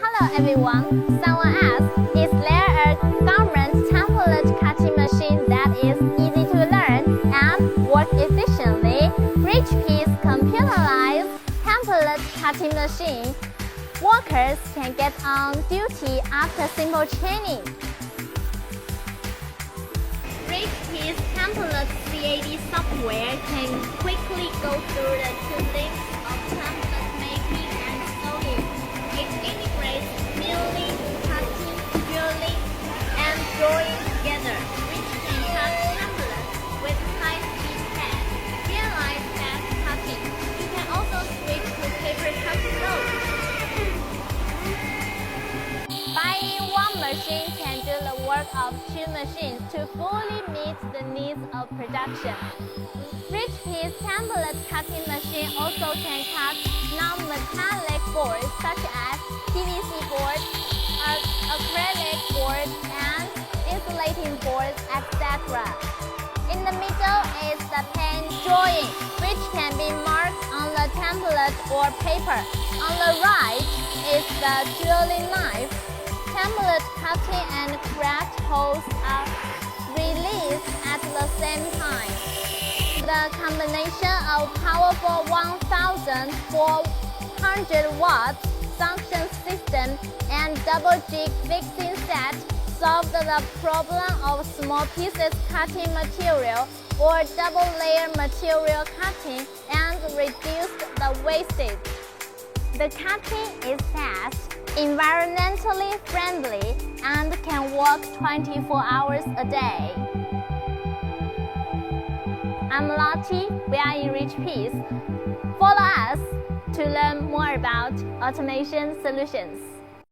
Hello everyone. Someone asked, is there a government template cutting machine that is easy to learn and work efficiently? Richpeace computerized template cutting machine. Workers can get on duty after simple training. Richpeace template CAD software can quickly go through the two things of template making and sewing. It integrates milling, cutting, drilling, and drawing together, which can cut templates with high-speed CAD, realize fast cutting. You can also switch to paper cut mode. Buying one machine can do the work of two machines to fully meet the needs of production. Richpeace template cutting machine also can cut non-metallic boards such as PVC boards, acrylic boards, and insulating boards, etc. In the middle is the pen drawing, which can be marked on the template or paper. On the right is the drilling knife. Template cutting and craft holes are released at the same time. The combination of powerful 1,400 watts function system and double jig fixing set solved the problem of small pieces cutting material or double layer material cutting and reduced the wastage. The cutting is fast, environmentally friendly, and can work 24 hours a day. I'm Lottie, we are in Richpeace. Follow us to learn more about automation solutions.